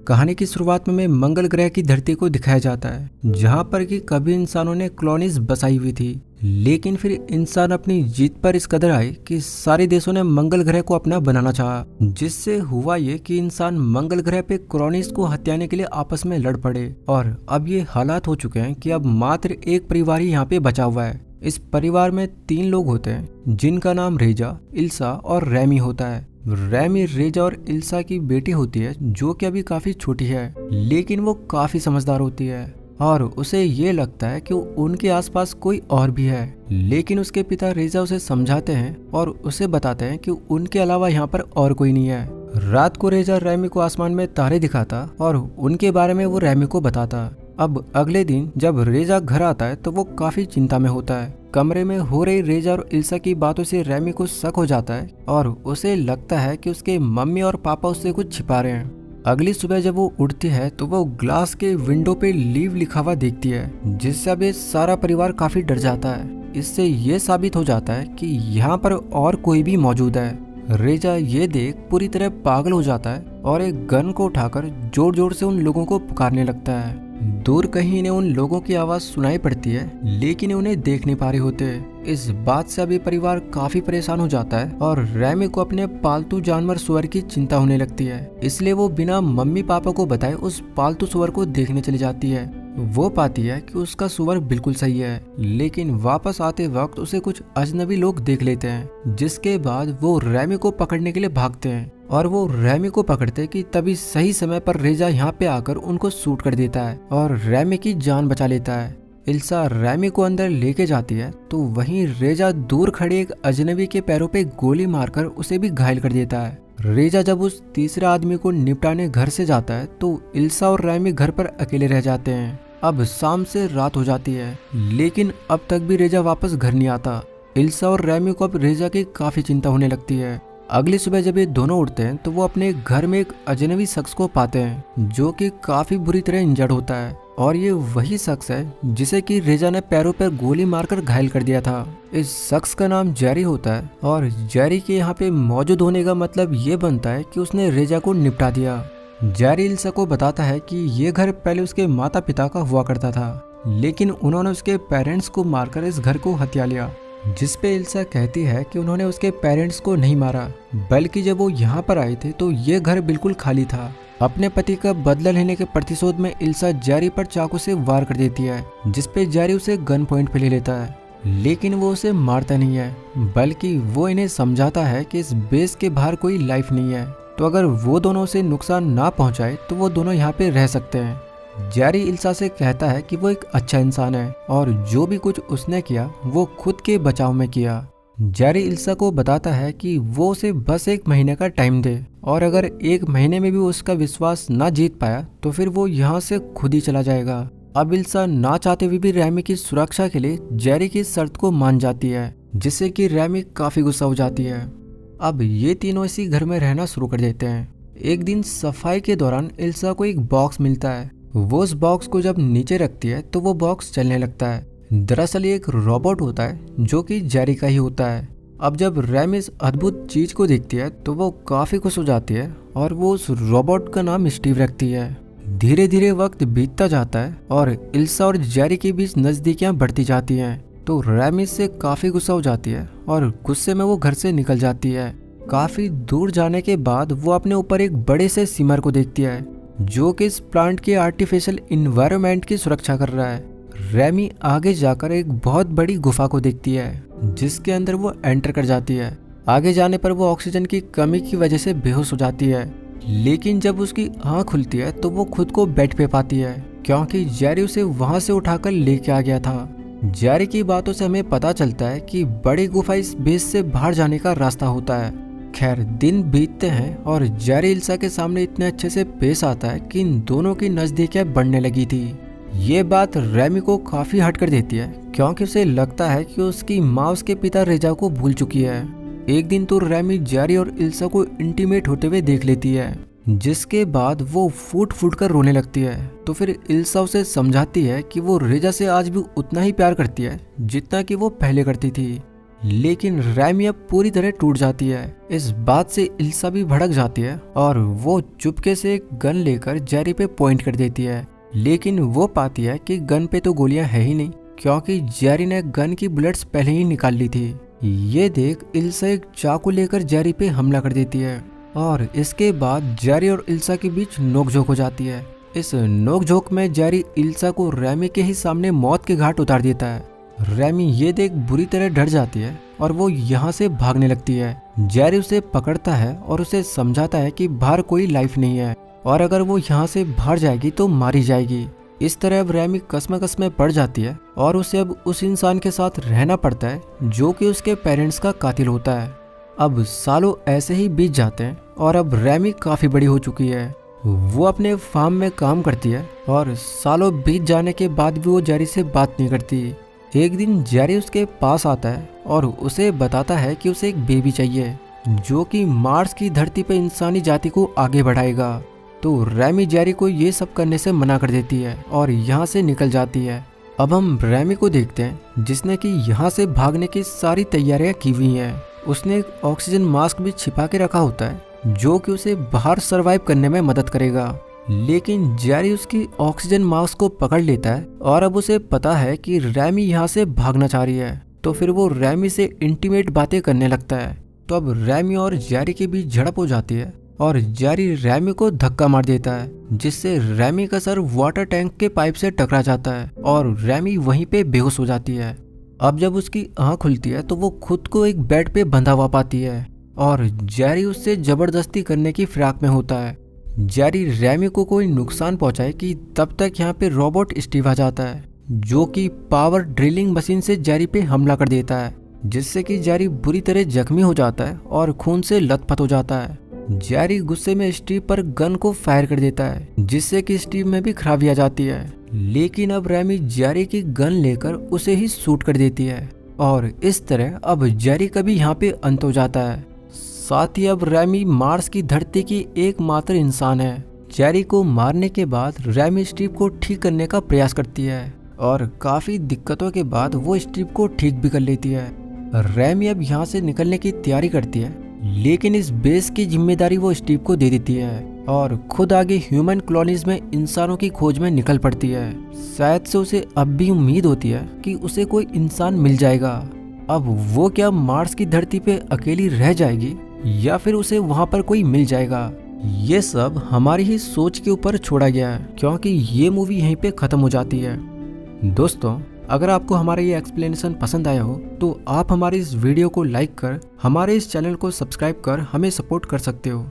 कहानी की शुरुआत में मंगल ग्रह की धरती को दिखाया जाता है, जहां पर कि कभी इंसानों ने कॉलोनीज बसाई हुई थी। लेकिन फिर इंसान अपनी जीत पर इस कदर आए कि सारे देशों ने मंगल ग्रह को अपना बनाना चाहा, जिससे हुआ ये कि इंसान मंगल ग्रह पे कॉलोनीज को हथियाने के लिए आपस में लड़ पड़े। और अब ये हालात हो चुके हैं कि अब मात्र एक परिवार ही यहाँ पे बचा हुआ है। इस परिवार में 3 लोग होते हैं, जिनका नाम रेजा, इल्सा और रैमी होता है। रैमी रेजा और इल्सा की बेटी होती है, जो कि अभी काफी छोटी है, लेकिन वो काफी समझदार होती है और उसे ये लगता है कि उनके आसपास कोई और भी है। लेकिन उसके पिता रेजा उसे समझाते हैं और उसे बताते हैं कि उनके अलावा यहाँ पर और कोई नहीं है। रात को रेजा रैमी को आसमान में तारे दिखाता और उनके बारे में वो रैमी को बताता। अब अगले दिन जब रेजा घर आता है तो वो काफी चिंता में होता है। कमरे में हो रही रेजा और इल्सा की बातों से रैमी को शक हो जाता है और उसे लगता है कि उसके मम्मी और पापा उससे कुछ छिपा रहे हैं। अगली सुबह जब वो उठती है तो वो ग्लास के विंडो पे लीव लिखा हुआ देखती है, जिससे अब ये सारा परिवार काफी डर जाता है। इससे ये साबित हो जाता है कि यहाँ पर और कोई भी मौजूद है। रेजा ये देख पूरी तरह पागल हो जाता है और एक गन को उठाकर जोर जोर से उन लोगों को पुकारने लगता है। दूर कहीं इन्हें उन लोगों की आवाज सुनाई पड़ती है, लेकिन उन्हें देख नहीं पा रहे होते। इस बात से अभी परिवार काफी परेशान हो जाता है और रैमी को अपने पालतू जानवर सुअर की चिंता होने लगती है। इसलिए वो बिना मम्मी पापा को बताए उस पालतू सुअर को देखने चली जाती है। वो पाती है कि उसका सुअर बिल्कुल सही है, लेकिन वापस आते वक्त उसे कुछ अजनबी लोग देख लेते हैं, जिसके बाद वो रैमी को पकड़ने के लिए भागते हैं और वो रैमी को पकड़ते कि तभी सही समय पर रेजा यहाँ पे आकर उनको शूट कर देता है और रैमी की जान बचा लेता है। इल्सा रैमी को अंदर लेके जाती है तो वहीं रेजा दूर खड़े एक अजनबी के पैरों पे गोली मारकर उसे भी घायल कर देता है। रेजा जब उस तीसरे आदमी को निपटाने घर से जाता है तो इल्सा और रैमी घर पर अकेले रह जाते हैं। अब शाम से रात हो जाती है, लेकिन अब तक भी रेजा वापस घर नहीं आता। इल्सा और रैमी को अब रेजा की काफी चिंता होने लगती है। अगली सुबह जब ये दोनों उठते हैं तो वो अपने घर में एक अजनबी शख्स को पाते हैं, जो कि काफी बुरी तरह इंजर्ड होता है और ये वही शख्स है जिसे कि रेजा ने पैरों पर गोली मारकर घायल कर दिया था। इस शख्स का नाम जेरी होता है और जेरी के यहाँ पे मौजूद होने का मतलब ये बनता है कि उसने रेजा को निपटा दिया। जेरी इल्सा को बताता है कि ये घर पहले उसके माता पिता का हुआ करता था, लेकिन उन्होंने उसके पेरेंट्स को मारकर इस घर को हत्या लिया। जिसपे इल्सा कहती है कि उन्होंने उसके पेरेंट्स को नहीं मारा, बल्कि जब वो यहाँ पर आए थे तो ये घर बिल्कुल खाली था। अपने पति का बदला लेने के प्रतिशोध में इल्सा जेरी पर चाकू से वार कर देती है, जिसपे जेरी उसे गन पॉइंट पे ले लेता है, लेकिन वो उसे मारता नहीं है, बल्कि वो इन्हें समझाता है कि इस बेस के बाहर कोई लाइफ नहीं है, तो अगर वो दोनों से नुकसान ना पहुंचाए तो वो दोनों यहाँ पे रह सकते हैं। जेरी इल्सा से कहता है कि वो एक अच्छा इंसान है और जो भी कुछ उसने किया वो खुद के बचाव में किया। जेरी इल्सा को बताता है कि वो उसे बस 1 महीने का टाइम दे और अगर 1 महीने में भी उसका विश्वास ना जीत पाया तो फिर वो यहाँ से खुद ही चला जाएगा। अब इल्सा ना चाहते हुए भी रैमी की सुरक्षा के लिए जेरी की शर्त को मान जाती है, जिससे कि रैमी काफी गुस्सा हो जाती है। अब ये तीनों इसी घर में रहना शुरू कर देते हैं। एक दिन सफाई के दौरान इल्सा को एक बॉक्स मिलता है। वो उस बॉक्स को जब नीचे रखती है तो वो बॉक्स चलने लगता है। दरअसल ये एक रोबोट होता है जो कि जेरी का ही होता है। अब जब रैमी इस अद्भुत चीज को देखती है तो वो काफी खुश हो जाती है और वो उस रोबोट का नाम स्टीव रखती है। धीरे धीरे वक्त बीतता जाता है और इल्सा और जेरी के बीच नजदीकियां बढ़ती जाती हैं, तो रैमी से काफी गुस्सा हो जाती है और गुस्से में वो घर से निकल जाती है। काफी दूर जाने के बाद वो अपने ऊपर एक बड़े से सिमर को देखती है, जो कि इस प्लांट के आर्टिफिशियल इन्वायरमेंट की सुरक्षा कर रहा है। रैमी आगे जाकर एक बहुत बड़ी गुफा को देखती है, जिसके अंदर वो एंटर कर जाती है। आगे जाने पर वो ऑक्सीजन की कमी की वजह से बेहोश हो जाती है, लेकिन जब उसकी आंख खुलती है तो वो खुद को बेड पे पाती है, क्योंकि जेरी उसे वहां से उठाकर लेके आ गया था। जेरी की बातों से हमें पता चलता है कि बड़ी गुफा इस बेस से बाहर जाने का रास्ता होता है। खैर दिन बीतते हैं और जेरी इल्सा के सामने इतने अच्छे से पेश आता है कि इन दोनों की नजदीकियां बढ़ने लगी थी। ये बात रैमी को काफी हट कर देती है, क्योंकि उसे लगता है कि उसकी माँ उसके पिता रेजा को भूल चुकी है। एक दिन तो रैमी जेरी और इल्सा को इंटीमेट होते हुए देख लेती है, जिसके बाद वो फूट फूट कर रोने लगती है। तो फिर इल्सा उसे समझाती है कि वो रेजा से आज भी उतना ही प्यार करती है जितना कि वो पहले करती थी। लेकिन रैमी अब पूरी तरह टूट जाती है। इस बात से इल्सा भी भड़क जाती है और वो चुपके से एक गन लेकर जेरी पे पॉइंट कर देती है, लेकिन वो पाती है कि गन पे तो गोलियां है ही नहीं, क्योंकि जेरी ने गन की बुलेट्स पहले ही निकाल ली थी। ये देख इल्सा एक चाकू लेकर जेरी पे हमला कर देती है और इसके बाद जेरी और इल्सा के बीच नोकझोंक हो जाती है। इस नोकझोंक में जेरी इल्सा को रैमी के ही सामने मौत के घाट उतार देता है। रैमी ये देख बुरी तरह डर जाती है और वो यहाँ से भागने लगती है। जेरी उसे पकड़ता है और उसे समझाता है कि बाहर कोई लाइफ नहीं है और अगर वो यहाँ से बाहर जाएगी तो मारी जाएगी। इस तरह अब रैमी कसम में पड़ जाती है और उसे अब उस इंसान के साथ रहना पड़ता है जो कि उसके पेरेंट्स का कातिल होता है। अब सालों ऐसे ही बीत जाते हैं और अब रैमी काफी बड़ी हो चुकी है। वो अपने फार्म में काम करती है और सालों बीत जाने के बाद भी वो जेरी से बात नहीं करती। एक दिन जेरी उसके पास आता है और उसे बताता है कि उसे एक बेबी चाहिए जो कि मार्स की धरती पर इंसानी जाति को आगे बढ़ाएगा। तो रैमी जेरी को ये सब करने से मना कर देती है और यहाँ से निकल जाती है। अब हम रैमी को देखते हैं जिसने कि यहाँ से भागने की सारी तैयारियां की हुई हैं। उसने एक ऑक्सीजन मास्क भी छिपा के रखा होता है जो कि उसे बाहर सरवाइव करने में मदद करेगा, लेकिन जेरी उसकी ऑक्सीजन मास्क को पकड़ लेता है और अब उसे पता है कि रैमी यहाँ से भागना चाह रही है। तो फिर वो रैमी से इंटीमेट बातें करने लगता है। तो अब रैमी और जेरी के बीच झड़प हो जाती है और जेरी रैमी को धक्का मार देता है जिससे रैमी का सर वाटर टैंक के पाइप से टकरा जाता है और रैमी वहीं पे बेहोश हो जाती है। अब जब उसकी आँख खुलती है तो वो खुद को एक बेड पे बंधा हुआ पाती है और जेरी उससे जबरदस्ती करने की फिराक में होता है। जेरी रैमी को कोई नुकसान पहुंचाए कि तब तक यहाँ पे रोबोट स्टीव आ जाता है जो कि पावर ड्रिलिंग मशीन से जेरी पे हमला कर देता है, जिससे कि जेरी बुरी तरह जख्मी हो जाता है और खून से लथपथ हो जाता है। जेरी गुस्से में स्टीव पर गन को फायर कर देता है जिससे कि स्टीव में भी खराबी आ जाती है, लेकिन अब रैमी जेरी की गन लेकर उसे ही शूट कर देती है और इस तरह अब जेरी का भी यहाँ पे अंत हो जाता है। साथ ही अब रैमी मार्स की धरती की एकमात्र इंसान है। जेरी को मारने के बाद रैमी स्टीव को ठीक करने का प्रयास करती है और काफी दिक्कतों के बाद वो स्टीव को ठीक भी कर लेती है। रैमी अब यहाँ से निकलने की तैयारी करती है, लेकिन इस बेस की जिम्मेदारी वो स्टीव को दे देती है और खुद आगे ह्यूमन कॉलोनीज में इंसानों की खोज में निकल पड़ती है। शायद से उसे अब भी उम्मीद होती है कि उसे कोई इंसान मिल जाएगा। अब वो क्या मार्स की धरती पे अकेली रह जाएगी या फिर उसे वहां पर कोई मिल जाएगा, ये सब हमारी ही सोच के ऊपर छोड़ा गया है, क्योंकि ये मूवी यहीं पे खत्म हो जाती है। दोस्तों, अगर आपको हमारा ये एक्सप्लेनेशन पसंद आया हो तो आप हमारी इस वीडियो को लाइक कर हमारे इस चैनल को सब्सक्राइब कर हमें सपोर्ट कर सकते हो।